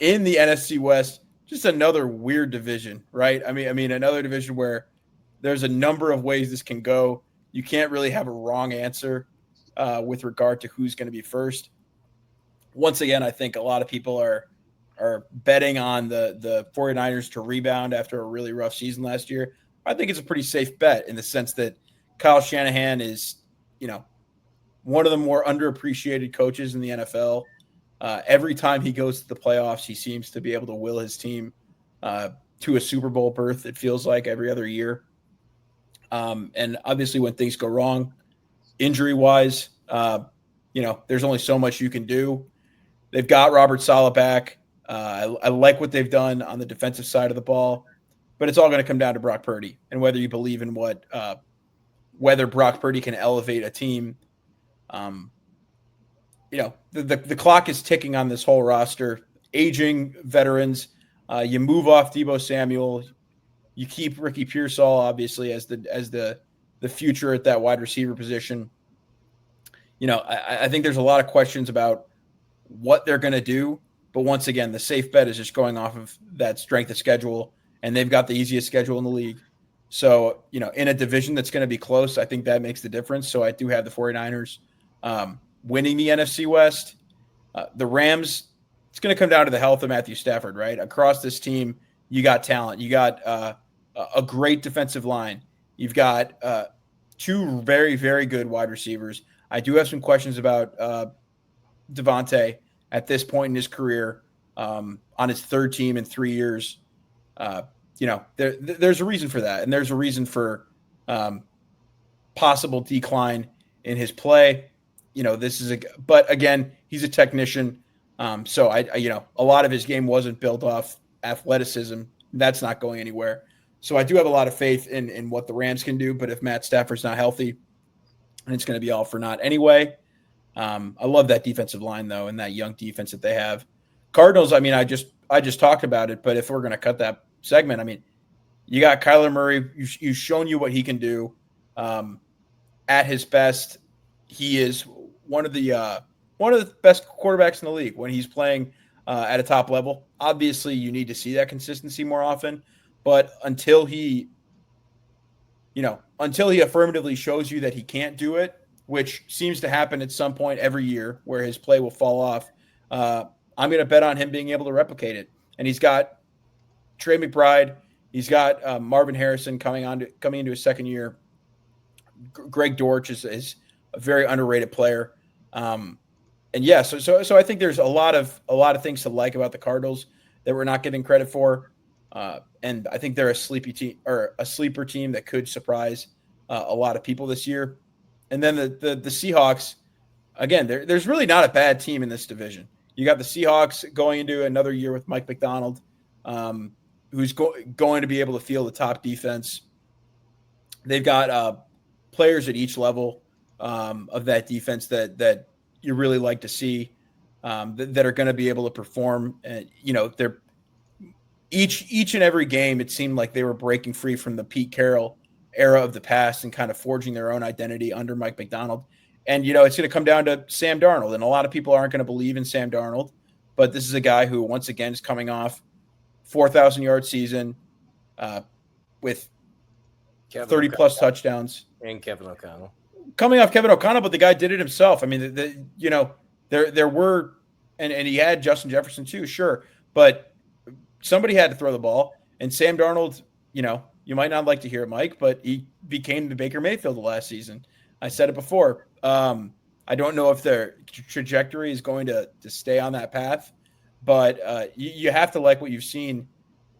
In the NFC West, just another weird division, right? I mean, another division where there's a number of ways this can go. You can't really have a wrong answer with regard to who's going to be first. Once again, I think a lot of people are betting on the 49ers to rebound after a really rough season last year. I think it's a pretty safe bet in the sense that Kyle Shanahan is, you know, one of the more underappreciated coaches in the NFL. Every time he goes to the playoffs, he seems to be able to will his team uh, to a Super Bowl berth. It feels like every other year. And obviously, when things go wrong, injury wise, there's only so much you can do. They've got Robert Saleh back. I like what they've done on the defensive side of the ball, but it's all going to come down to Brock Purdy and whether you believe in whether Brock Purdy can elevate a team. Um, the clock is ticking on this whole roster. Aging veterans. You move off Debo Samuel. You keep Ricky Pearsall obviously as the future at that wide receiver position. I think there's a lot of questions about what they're going to do. But once again, the safe bet is just going off of that strength of schedule, and they've got the easiest schedule in the league. So, in a division that's going to be close, I think that makes the difference. So I do have the 49ers winning the NFC West. The Rams, it's going to come down to the health of Matthew Stafford, right? Across this team, you got talent. You got a great defensive line. You've got two very, very good wide receivers. I do have some questions about Devontae at this point in his career, on his third team in 3 years. There's a reason for that, and there's a reason for possible decline in his play. But again, he's a technician, so a lot of his game wasn't built off athleticism. That's not going anywhere. So I do have a lot of faith in what the Rams can do. But if Matt Stafford's not healthy, and it's going to be all for naught anyway. I love that defensive line though, and that young defense that they have. Cardinals, I mean, I just talked about it, but if we're going to cut that segment, I mean, you got Kyler Murray. You've shown you what he can do. At his best, he is one of the best quarterbacks in the league when he's playing at a top level. Obviously, you need to see that consistency more often, but until he affirmatively shows you that he can't do it, which seems to happen at some point every year where his play will fall off, I'm going to bet on him being able to replicate it. And he's got Trey McBride. He's got Marvin Harrison coming into his second year. Greg Dortch is a very underrated player. So I think there's a lot of things to like about the Cardinals that we're not getting credit for. And I think they're a sleeper team that could surprise a lot of people this year. And then the Seahawks, again, there's really not a bad team in this division. You got the Seahawks going into another year with Mike McDonald, who's going to be able to field the top defense. They've got players at each level of that defense that you really like to see, that are going to be able to perform. And they're each and every game. It seemed like they were breaking free from the Pete Carroll era of the past and kind of forging their own identity under Mike McDonald. And, it's going to come down to Sam Darnold. And a lot of people aren't going to believe in Sam Darnold, but this is a guy who, once again, is coming off 4,000-yard season with 30-plus touchdowns. And Kevin O'Connell. Coming off Kevin O'Connell, but the guy did it himself. I mean, there were – and he had Justin Jefferson too, sure. But somebody had to throw the ball. And Sam Darnold, you might not like to hear it, Mike, but he became the Baker Mayfield of last season. I said it before. I don't know if their trajectory is going to stay on that path, but you have to like what you've seen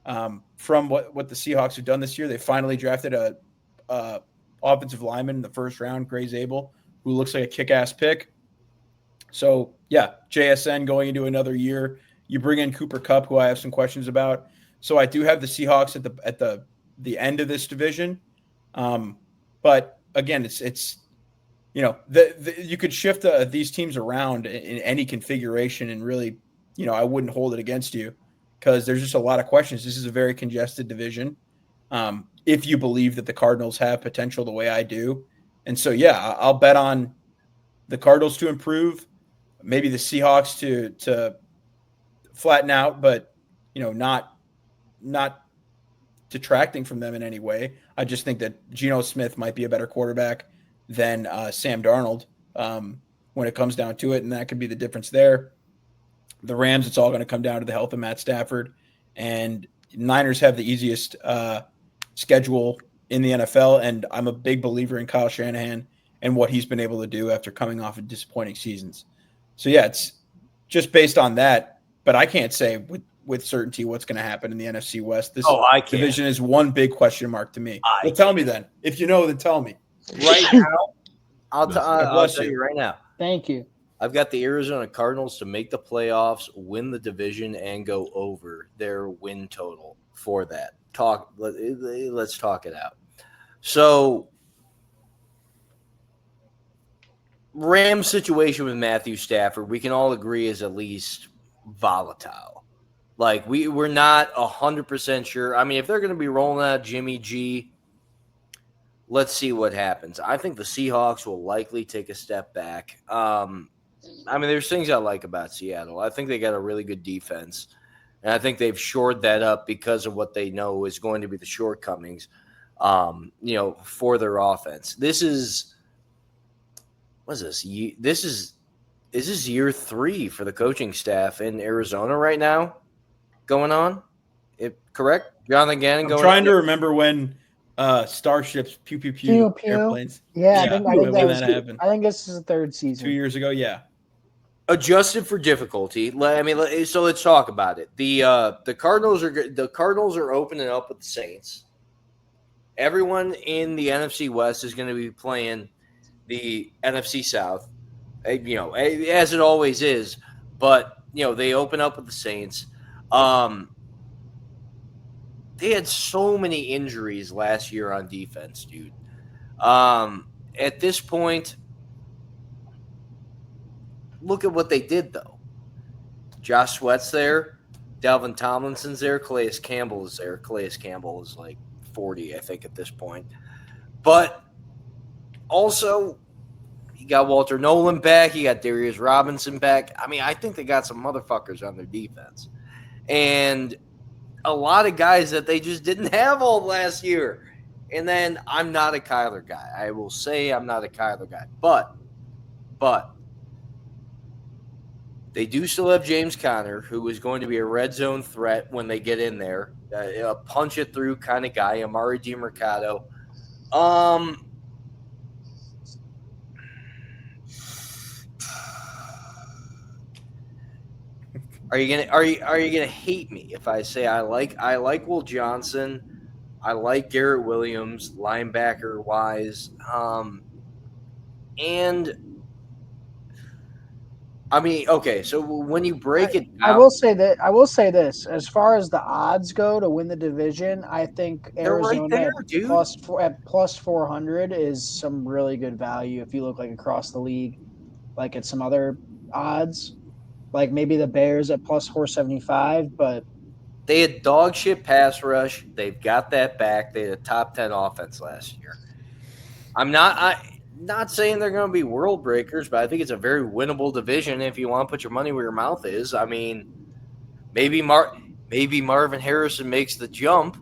from what the Seahawks have done this year. They finally drafted a offensive lineman in the first round, Gray Zabel, who looks like a kick-ass pick. So, yeah, JSN going into another year. You bring in Cooper Kupp, who I have some questions about. So I do have the Seahawks at the end of this division. But again, it's you could shift these teams around in any configuration, and really, I wouldn't hold it against you because there's just a lot of questions. This is a very congested division. If you believe that the Cardinals have potential the way I do. And so, yeah, I'll bet on the Cardinals to improve, maybe the Seahawks to flatten out, but not detracting from them in any way. I just think that Geno Smith might be a better quarterback than Sam Darnold when it comes down to it, and that could be the difference there. The Rams, it's all going to come down to the health of Matt Stafford, and Niners have the easiest schedule in the NFL, and I'm a big believer in Kyle Shanahan and what he's been able to do after coming off of disappointing seasons. So, yeah, it's just based on that, but I can't say with certainty what's going to happen in the NFC West. This division is one big question mark to me. Well, tell me then. If you know, then tell me. Right now, I'll tell you right now. Thank you. I've got the Arizona Cardinals to make the playoffs, win the division, and go over their win total for that. Let's talk it out. So, Rams situation with Matthew Stafford, we can all agree is at least volatile. Like, we're not 100% sure. I mean, if they're going to be rolling out Jimmy G, let's see what happens. I think the Seahawks will likely take a step back. I mean, there's things I like about Seattle. I think they got a really good defense, and I think they've shored that up because of what they know is going to be the shortcomings, for their offense. This is – what is this? Is this year 3 for the coaching staff in Arizona right now going on? Correct? Jonathan Gannon going on? I'm trying to remember when Starships, pew, pew, pew, airplanes. Yeah, I think this is the 3rd season. 2 years ago, yeah. Adjusted for difficulty. So let's talk about it. The Cardinals are opening up with the Saints. Everyone in the NFC West is going to be playing the NFC South, as it always is. But they open up with the Saints. They had so many injuries last year on defense, dude. At this point, look at what they did, though. Josh Sweat's there. Dalvin Tomlinson's there. Calais Campbell is there. Calais Campbell is like 40, I think, at this point. But also, you got Walter Nolan back. You got Darius Robinson back. I mean, I think they got some motherfuckers on their defense. And a lot of guys that they just didn't have all last year. And then I'm not a Kyler guy. I will say I'm not a Kyler guy. But they do still have James Conner, who is going to be a red zone threat when they get in there. A punch it through kind of guy. Amari DiMercato. Are you gonna hate me if I say I like Will Johnson, I like Garrett Williams, linebacker wise, and I mean, okay. So when you break it down, I will say this: as far as the odds go to win the division, I think Arizona right there, at plus 400 is some really good value. If you look like across the league, like at some other odds. Like maybe the Bears at plus 475, but they had dog shit pass rush. They've got that back. They had a top 10 offense last year. I'm not saying they're going to be world breakers, but I think it's a very winnable division if you want to put your money where your mouth is. I mean, maybe Marvin Harrison makes the jump,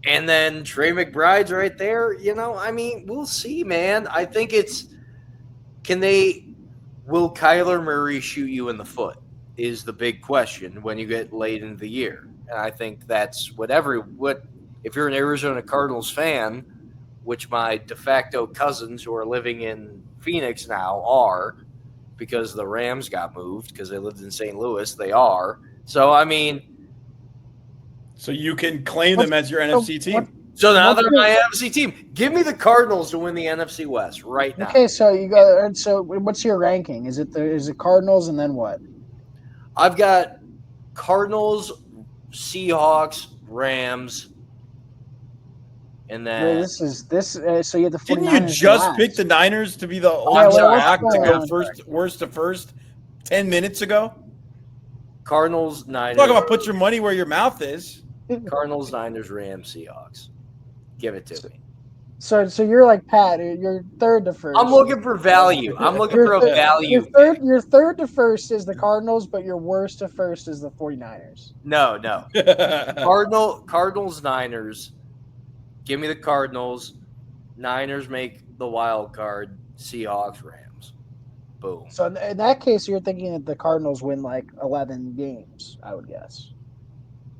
and then Trey McBride's right there. I mean, we'll see, man. I think will Kyler Murray shoot you in the foot is the big question when you get late into the year. And I think that's if you're an Arizona Cardinals fan, which my de facto cousins who are living in Phoenix now are, because the Rams got moved because they lived in St. Louis, they are. So, I mean. So you can claim them as your NFC team. So now they're my NFC team. Give me the Cardinals to win the NFC West right now. Okay, so you go. So what's your ranking? Is it Cardinals and then what? I've got Cardinals, Seahawks, Rams, and then this. So you have the 49ers. Didn't you just pick the Niners to be the only act to go worst to first 10 minutes ago? Cardinals, Niners. Talk about put your money where your mouth is. Cardinals, Niners, Rams, Seahawks. Give it to me. So you're like Pat. You're third to first. I'm looking for value. I'm looking for a value. Your third to first is the Cardinals, but your worst to first is the 49ers. No. Cardinals, Niners. Give me the Cardinals. Niners make the wild card. Seahawks, Rams. Boom. So in that case, you're thinking that the Cardinals win like 11 games, I would guess.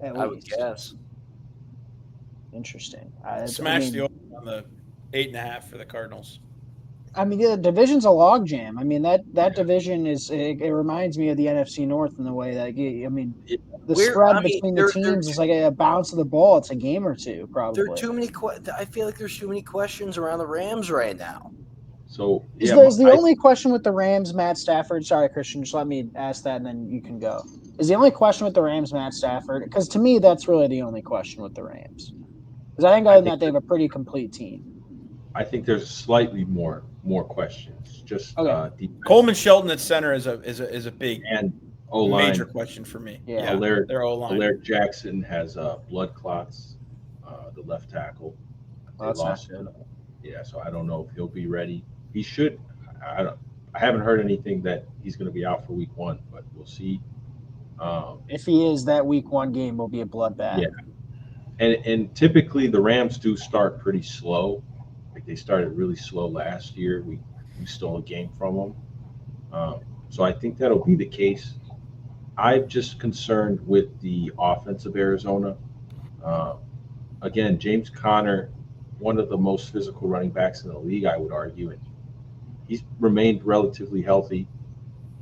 I would guess. Interesting. Smash the over on the 8.5 for the Cardinals. I mean, the division's a logjam. I mean, that division is. It reminds me of the NFC North in the way that the spread between the teams is like a bounce of the ball. It's a game or two, probably. There are too many. I feel like there's too many questions around the Rams right now. So is the only question with the Rams Matt Stafford? Sorry, Christian, just let me ask that, and then you can go. Is the only question with the Rams Matt Stafford? Because to me, that's really the only question with the Rams. Because I think other than that, they have a pretty complete team. I think there's slightly more questions. Just okay. Coleman Shelton at center is a big and O-line major question for me. Yeah, their O-line. Alaric Jackson has blood clots. The left tackle. They lost him. Yeah, so I don't know if he'll be ready. He should. I haven't heard anything that he's going to be out for week 1, but we'll see. If he is, that week 1 game will be a bloodbath. Yeah, and typically the Rams do start pretty slow. Like they started really slow last year. We stole a game from them. So I think that'll be the case. I'm just concerned with the offense of Arizona. Again, James Conner, one of the most physical running backs in the league, I would argue, and he's remained relatively healthy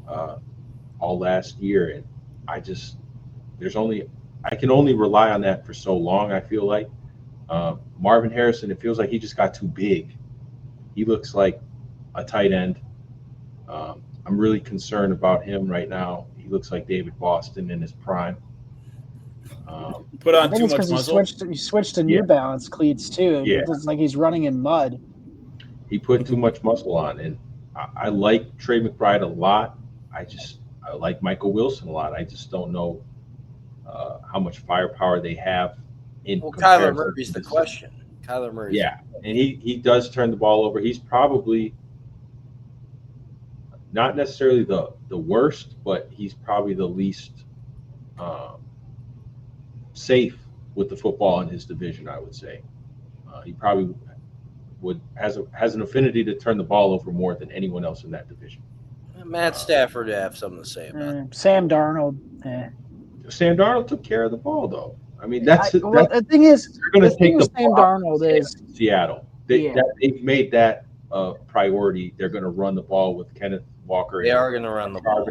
all last year. And I can only rely on that for so long, I feel like. Marvin Harrison, it feels like he just got too big. He looks like a tight end. I'm really concerned about him right now. He looks like David Boston in his prime. Put on too much muscle. He switched to New Balance cleats too. Yeah. It's like he's running in mud. He put too much muscle on, and I like Trey McBride a lot. I like Michael Wilson a lot. I just don't know how much firepower they have. Kyler Murray's the question. Kyler Murray. Yeah, and he does turn the ball over. He's probably not necessarily the worst, but he's probably the least safe with the football in his division, I would say. He probably has an affinity to turn the ball over more than anyone else in that division. Matt Stafford would have something to say about it. Sam Darnold. Sam Darnold took care of the ball, though. I mean, the thing is, they're going to take the Sam Darnold is Seattle. They've made that a priority. They're going to run the ball with Kenneth Walker. They are going to run the ball.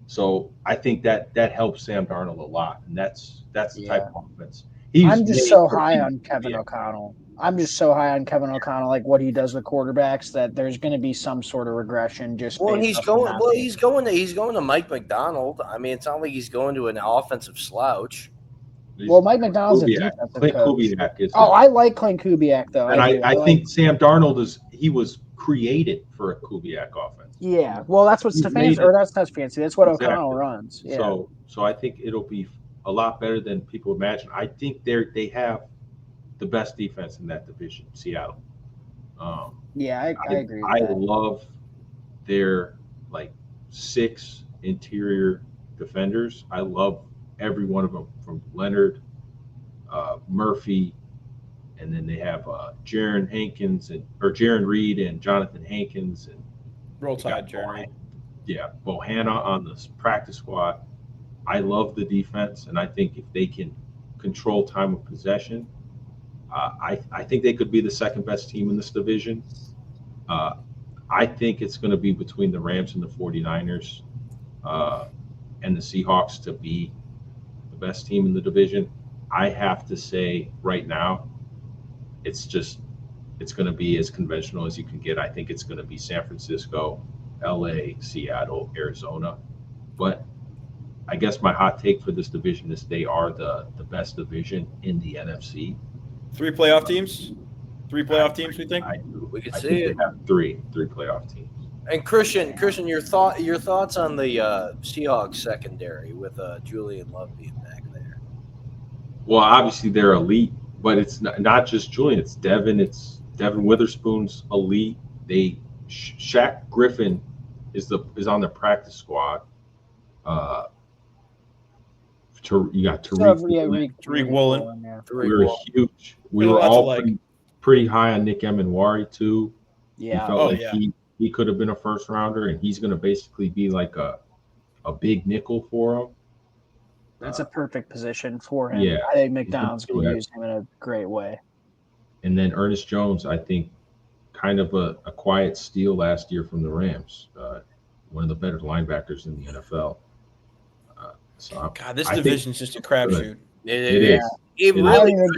So I think that helps Sam Darnold a lot, and that's the type of offense. I'm just so high on Kevin O'Connell. Like what he does with quarterbacks, that there's going to be some sort of regression. He's going to Mike McDonald. I mean, it's not like he's going to an offensive slouch. Well, Mike McDonald's a defensive Clint coach. Kubiak I like Clint Kubiak though. And I think Sam Darnold was created for a Kubiak offense. Yeah, well, that's what Stefanski, or that's not fancy. That's what O'Connell runs. Yeah. So I think it'll be a lot better than people imagine. I think they have the best defense in that division, Seattle. I agree. I love their 6 interior defenders. I love every one of them, from Leonard, Murphy, and then they have Jaron Reed and Jonathan Hankins and Roll Tide, Jaron. Yeah, Bohanna on the practice squad. I love the defense, and I think if they can control time of possession, I think they could be the second best team in this division. I think it's going to be between the Rams and the 49ers and the Seahawks to be the best team in the division. I have to say right now, it's going to be as conventional as you can get. I think it's going to be San Francisco, LA, Seattle, Arizona. But I guess my hot take for this division is they are the best division in the NFC. 3 playoff teams? 3 playoff teams, we think? We could see it. They have three playoff teams. And Christian, your thoughts on the Seahawks secondary with Julian Love being back there? Well, obviously they're elite, but it's not just Julian. It's Devin. It's Devin Witherspoon's elite. Shaq Griffin is on the practice squad. You got Tariq. Tariq Woolen. Yeah. We were huge. We were all pretty high on Nick Emenwari too. Yeah. We felt he could have been a first rounder, and he's going to basically be like a big nickel for him. That's a perfect position for him. Yeah, I think McDonald's can use him in a great way. And then Ernest Jones, I think, kind of a quiet steal last year from the Rams. One of the better linebackers in the NFL. This division's just a crapshoot. It is. I haven't even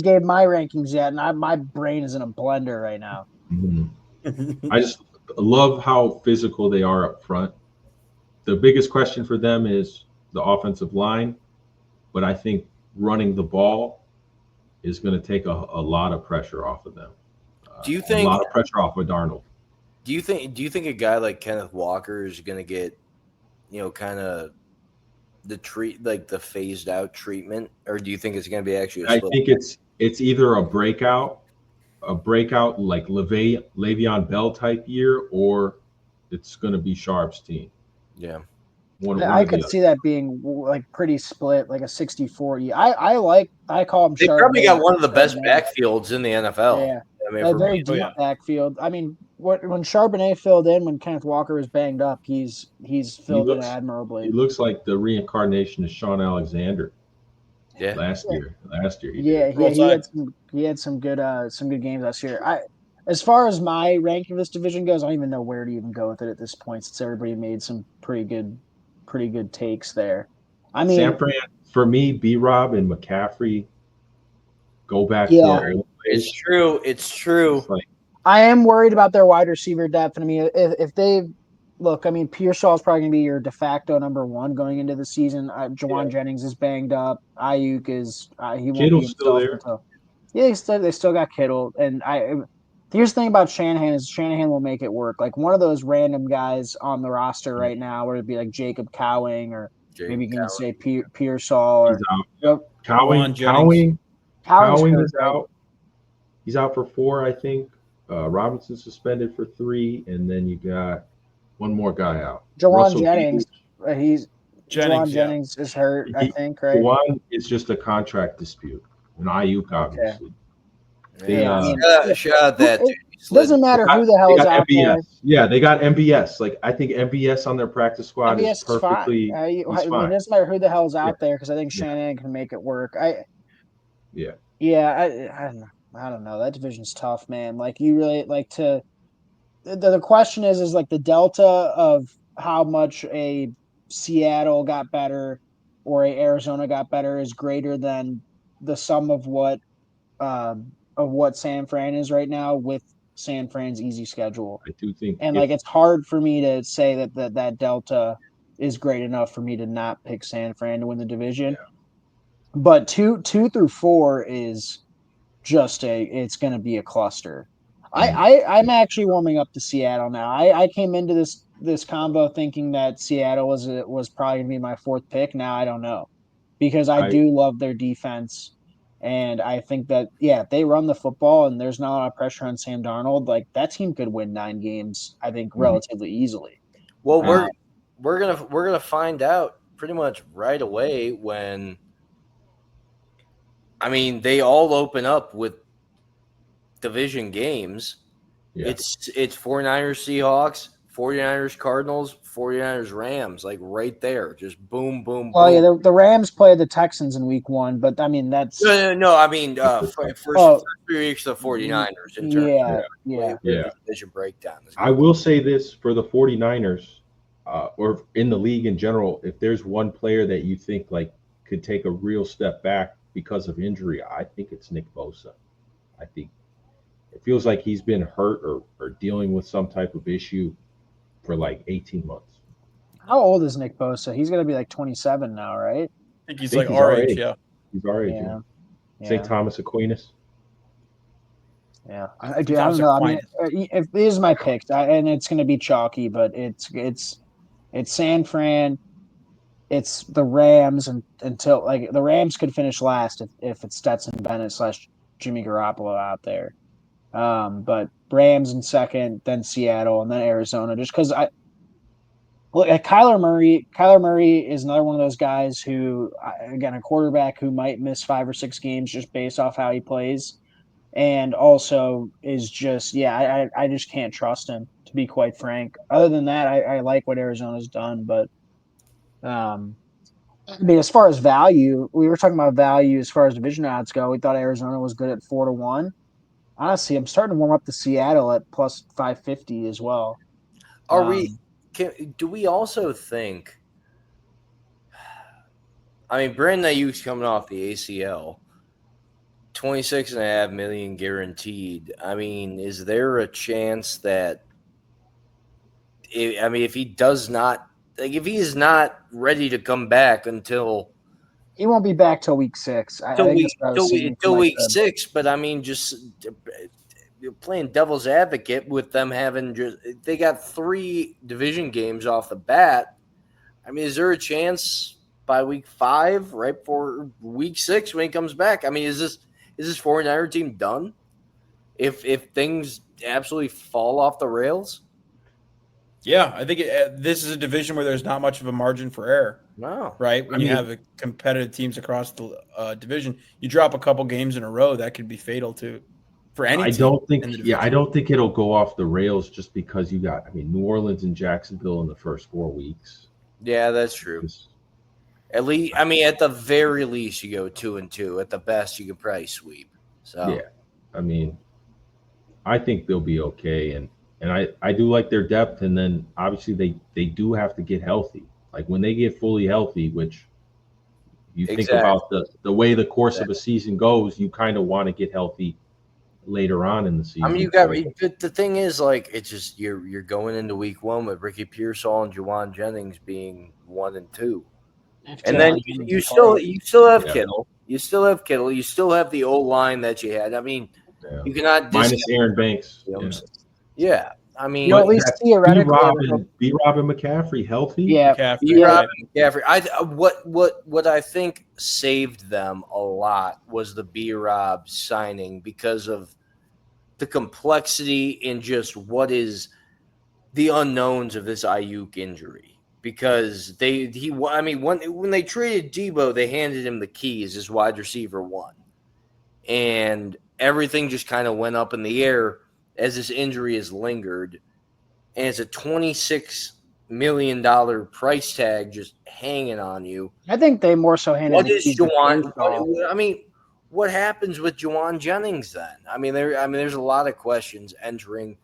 gave my rankings yet, and my brain is in a blender right now. Mm-hmm. I just love how physical they are up front. The biggest question for them is the offensive line, but I think running the ball is going to take a lot of pressure off of them. Do you think a lot of pressure off of Darnold? Do you think a guy like Kenneth Walker is going to get, kind of the phased out treatment, or do you think it's going to be actually? I think it's either a breakout like Le'Veon Bell type year, or it's going to be Sharp's team. Yeah. I could see that being like pretty split, like a 60-40. I call him. They probably got one of the best backfields in the NFL. Yeah, a very deep backfield. I mean, when Charbonnet filled in, when Kenneth Walker was banged up, he's filled in admirably. He looks like the reincarnation of Sean Alexander. Yeah. Last year. He had some good games last year. As far as my ranking of this division goes, I don't even know where to even go with it at this point, since everybody made some pretty good takes there. I mean, San Fran, for me, B-Rob and McCaffrey go back to their old ways. It's true. I am worried about their wide receiver depth. I mean, if they look, I mean, Pearsall is probably going to be your de facto number one going into the season. Jawan Jennings is banged up. Ayuk is he won't Kittle's be still there. They still got Kittle, and here's the thing about Shanahan is Shanahan will make it work. Like one of those random guys on the roster right now, where it'd be like Jacob Cowing, or maybe you can say Pearsall, or Cowing is out. He's out for 4, I think. Robinson suspended for 3, and then you got one more guy out. Jawan Jennings. Jennings is hurt, I think, right? Jawan is just a contract dispute. And Ayuk, obviously. Okay. Shout out that dude. Doesn't matter who the hell is out there. Yeah, they got MBS. Like, I think MBS on their practice squad is perfectly fine. It fine. doesn't matter who the hell's out there, because I think Shanahan can make it work. I don't know. That division's tough, man. Like, you really like to. The question is like the delta of how much a Seattle got better or a Arizona got better is greater than the sum of what San Fran is right now with San Fran's easy schedule. I do think, and it's hard for me to say that delta is great enough for me to not pick San Fran to win the division. Yeah. But 2 through 4 is just it's going to be a cluster. I'm actually warming up to Seattle now. I came into this combo thinking that Seattle was probably going to be my 4th pick. Now I don't know, because I do love their defense. And I think that, if they run the football and there's not a lot of pressure on Sam Darnold, like that team could win 9 games, I think, relatively easily. Well, we're gonna find out pretty much right away when. I mean, they all open up with division games. Yeah. It's 49ers Seahawks, 49ers Cardinals, 49ers Rams, like right there, just boom, boom. Well, boom. Yeah, the Rams play the Texans in week 1, but I mean that's no. I mean, first 3 weeks of the 49ers in terms of the division breakdown. I will say this for the 49ers, or in the league in general, if there's one player that you think like could take a real step back because of injury, I think it's Nick Bosa. I think it feels like he's been hurt or dealing with some type of issue for like 18 months. How old is Nick Bosa? He's going to be like 27 now, right? I think he's our age, yeah. He's our age, yeah. St. Thomas Aquinas. Yeah. I don't know. I mean, if these are my picks, and it's going to be chalky, but it's San Fran. It's the Rams until the Rams could finish last if it's Stetson Bennett / Jimmy Garoppolo out there. But Rams in second, then Seattle, and then Arizona. Just because Kyler Murray is another one of those guys who, again, a quarterback who might miss 5 or 6 games just based off how he plays, and also is just I just can't trust him, to be quite frank. Other than that, I like what Arizona's done, but I mean, as far as value, we were talking about value as far as division odds go. We thought Arizona was good at 4-1. Honestly, I'm starting to warm up to Seattle at plus 550 as well. Are we? Do we also think? I mean, Brandon Ayuk's coming off the ACL. 26.5 million guaranteed. I mean, is there a chance that? If he does not, like, if he is not ready to come back until he won't be back till week 6. Till week 6. But I mean, just playing devil's advocate with them they got 3 division games off the bat. I mean, is there a chance by week 5, right for week 6 when he comes back? I mean, is this 49er team done if things absolutely fall off the rails? Yeah, I think this is a division where there's not much of a margin for error. No. Right? When you have competitive teams across the division, you drop a couple games in a row, that could be fatal for any team. I don't think it'll go off the rails just because you got, New Orleans and Jacksonville in the first 4 weeks. Yeah, that's true. At least, at the very least, you go 2-2. At the best, you could probably sweep. So yeah, I think they'll be okay, and I do like their depth, and then obviously they do have to get healthy. Like when they get fully healthy, which you think about the way the course of a season goes, you kind of want to get healthy later on in the season. The thing is, like, it's just you're going into week 1 with Ricky Pearsall and Juwan Jennings being 1 and 2. And then you still have Kittle. You still have Kittle. You still have the old line that you had. You cannot minus Aaron Banks. Yeah. at least theoretically, B-Rob and McCaffrey healthy. Yeah, B-Rob and McCaffrey. What I think saved them a lot was the B-Rob signing because of the complexity and just what is the unknowns of this Ayuk injury. Because when they traded Debo, they handed him the keys as wide receiver 1. And everything just kind of went up in the air as this injury has lingered. And it's a $26 million price tag just hanging on you. I think they more so handed the keys to Juwan. What happens with Juwan Jennings then? There's a lot of questions entering.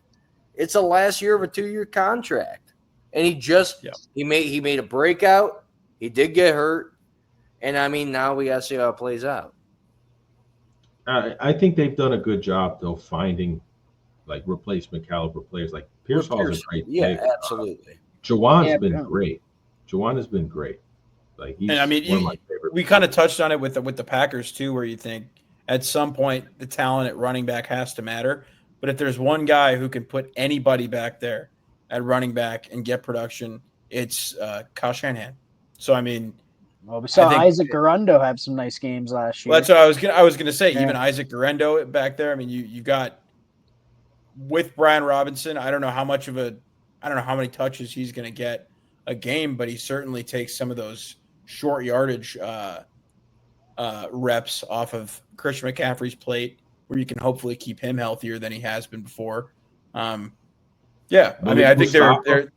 It's the last year of a 2-year contract. And he made a breakout. He did get hurt. And now we got to see how it plays out. I think they've done a good job though finding like replacement caliber players. Like Pearsall's a great pick. Yeah, absolutely. Juwan's been great. Juwan has been great. Like he's one of my favorite. We kind of touched on it with the Packers too, where you think at some point the talent at running back has to matter. But if there's one guy who can put anybody back there at running back and get production, it's Kyle Shanahan. So we saw Isaac Guerrendo have some nice games last year. Well, that's what I was gonna say. Yeah. Even Isaac Guerrendo back there. You got with Brian Robinson. I don't know how many touches he's gonna get a game, but he certainly takes some of those short yardage reps off of Christian McCaffrey's plate, where you can hopefully keep him healthier than he has been before. I think they're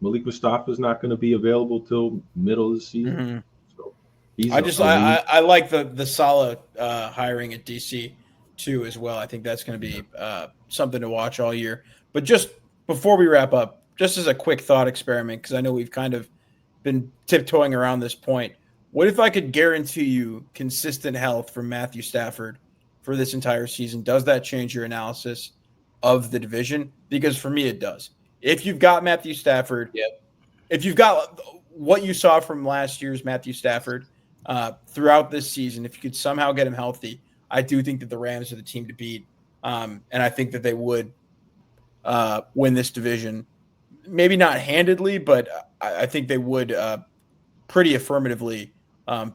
Malik Mustafa's not going to be available till middle of the season. Mm-hmm. So I like the Saleh hiring at DC too as well. I think that's going to be something to watch all year. But just before we wrap up, just as a quick thought experiment, because I know we've kind of been tiptoeing around this point. What if I could guarantee you consistent health from Matthew Stafford for this entire season? Does that change your analysis of the division? Because for me, it does. If you've got Matthew Stafford, if you've got what you saw from last year's Matthew Stafford throughout this season, if you could somehow get him healthy, I do think that the Rams are the team to beat. And I think that they would win this division. Maybe not handedly, but I think they would pretty affirmatively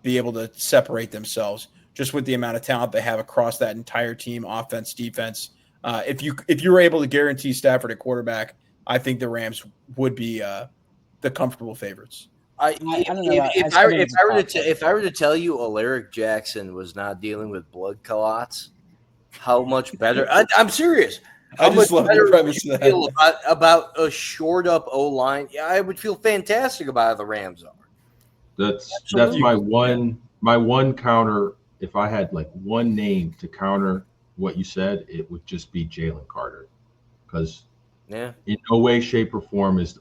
be able to separate themselves just with the amount of talent they have across that entire team, offense, defense. If you were able to guarantee Stafford at quarterback, I think the Rams would be the comfortable favorites. I don't know. If I were to tell you Alaric Jackson was not dealing with blood clots, how much better? I'm serious. I just love the premise of Feel about a shored up O line. Yeah, I would feel fantastic about how the Rams are. That's Absolutely. my one counter. If I had like one name to counter what you said, it would just be Jalen Carter, because Yeah. in no way, shape, or form is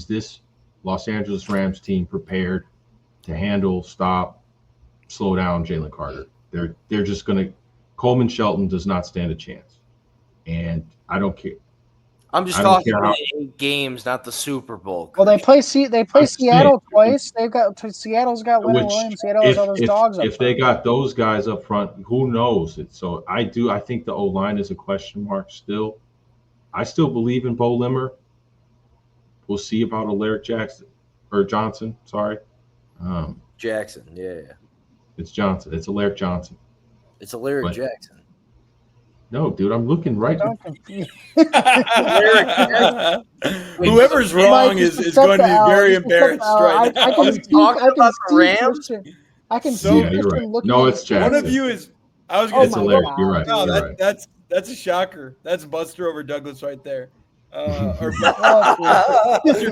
this Los Angeles Rams team prepared to handle, stop, slow down Jalen Carter. They're just going to – Coleman Shelton does not stand a chance. And I don't care. I'm just talking about 8 games, not the Super Bowl. Well, they play Seattle twice. Seattle's got Leonard Williams. Seattle has all those dogs up front. If they got those guys up front, who knows? So I think the O-line is a question mark still. I still believe in Bo Limmer. We'll see about Alaric Johnson. Sorry. Jackson, yeah. It's Johnson. It's Alaric Johnson. It's Alaric Jackson. No, dude, I'm looking right now. Whoever's wrong is going to be very embarrassed right now. I can see Rams. I can see Christian right. looking. No, it's Jackson. One of you is. I was going to say Alaric. You're right. No, you're right. That's a shocker. That's Buster over Douglas right there. Buster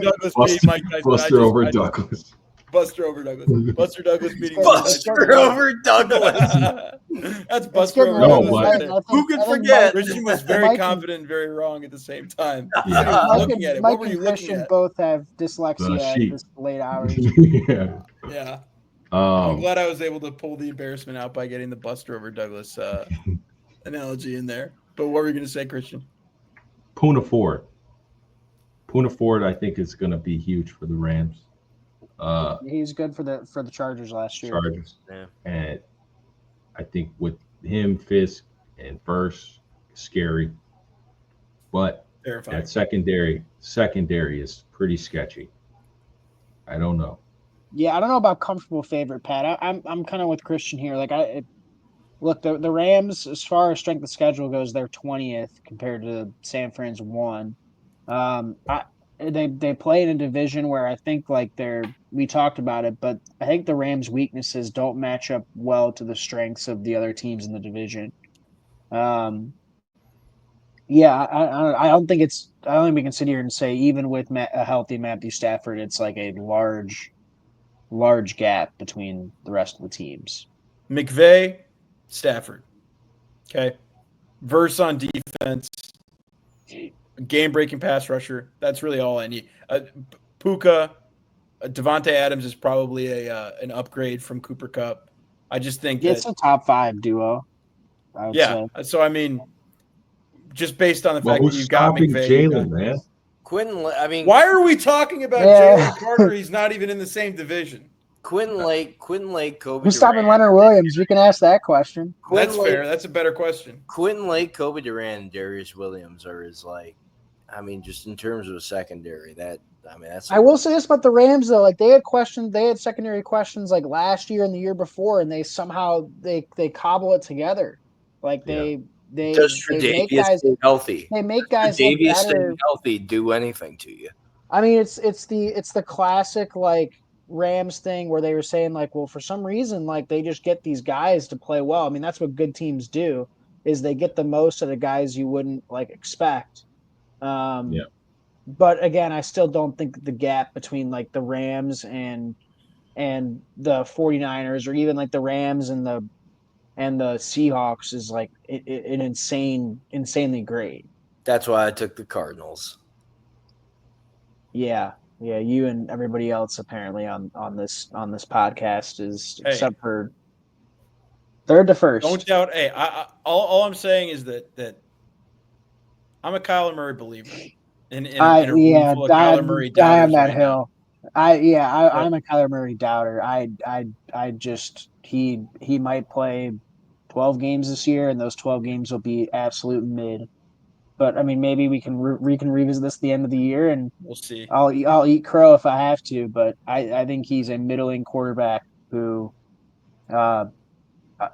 Douglas beating Mike Tyson. Buster over Douglas. Buster over Douglas. Buster Douglas beating Buster over Douglas. That's Buster over Douglas. Who could forget? Christian was very confident and very wrong at the same time. Yeah. Looking at it. Mike What were you and looking Christian at? both have dyslexia at this late hours. Yeah. I'm glad I was able to pull the embarrassment out by getting the Buster over Douglas analogy in there. But what were you going to say, Christian? Poona Ford, I think, is going to be huge for the Rams. He's good for the Chargers last year. Yeah. And I think with him, Fisk, and Verse, scary. But Terrifying. that secondary is pretty sketchy. I don't know. Yeah, I don't know about comfortable favorite, Pat. I'm kind of with Christian here. Like look, the Rams, as far as strength of schedule goes, they're 20th compared to San Fran's 1. They play in a division where I think we talked about it, but I think the Rams' weaknesses don't match up well to the strengths of the other teams in the division. I don't think we can sit here and say even with a healthy Matthew Stafford, it's like a large gap between the rest of the teams. McVay, Stafford. Okay. Verse on defense. Game-breaking pass rusher. That's really all I need. Puka, Devontae Adams is probably an upgrade from Cooper Kupp. I just think it's a top 5 duo. I would say. So I mean, just based on the fact that you've got McVay, Jalen, man. Why are we talking about Jalen Carter? He's not even in the same division. Quentin Lake, Kobe. Who's stopping Leonard Williams? We can ask that question. That's fair. That's a better question. Quentin Lake, Kobe Durant, and Darius Williams are just in terms of a secondary. That's. I will say this about the Rams though. Like they had secondary questions like last year and the year before, and they somehow they cobble it together. Like they make guys healthy. They make guys look better. Healthy, do anything to you. I mean, it's the classic like Rams thing where they were saying like, well, for some reason, like they just get these guys to play well. I mean, that's what good teams do is they get the most of the guys you wouldn't like expect. But again, I still don't think the gap between like the Rams and the 49ers or even like the Rams and the Seahawks is like an insanely great. That's why I took the Cardinals. Yeah, you and everybody else apparently on this podcast is except for third to first. Don't doubt. Hey, all I'm saying is that I'm a Kyler Murray believer. In a room full of Kyler Murray die on that right hill. I'm a Kyler Murray doubter. I just he might play 12 games this year, and those 12 games will be absolute mid. But I mean, maybe we can revisit this at the end of the year, and we'll see. I'll eat crow if I have to, but I think he's a middling quarterback who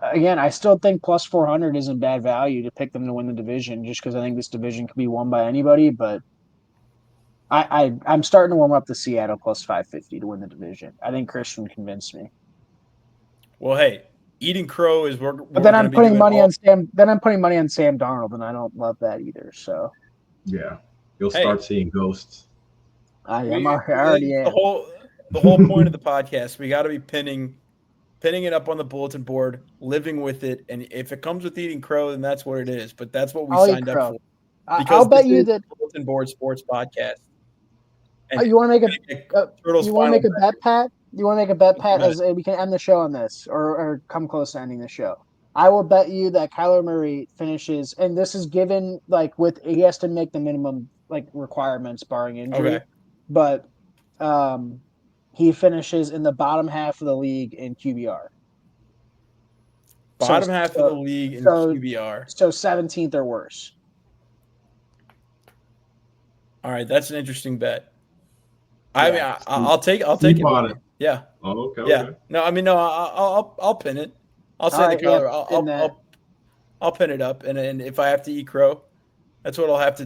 Again, I still think plus 400 isn't bad value to pick them to win the division, just because I think this division could be won by anybody. But I'm starting to warm up to Seattle plus 550 to win the division. I think Christian convinced me. Well, hey, eating crow is But then I'm putting money all. on Sam. Then I'm putting money on Sam Darnold, and I don't love that either. So Yeah, you'll start seeing ghosts. I already am. The whole point of the podcast, we got to be pinning it up on the bulletin board, living with it, and if it comes with eating crow, then that's what it is. But that's what we signed up for. I'll bet you that Bulletin Board Sports Podcast. And you want to make a bet, Pat? You want to make a bet, Pat? As we can end the show on this, or come close to ending the show. I will bet you that Kyler Murray finishes, and this is given he has to make the minimum requirements barring injury, but he finishes in the bottom half of the league in QBR. Bottom half of the league in QBR. So 17th or worse. All right, that's an interesting bet. I mean, I'll take it. On it. Yeah. Oh, okay. Yeah. Okay. No, I mean, no, I'll pin it. I'll say the color. I'll pin it up, and if I have to eat crow, that's what I'll have to do.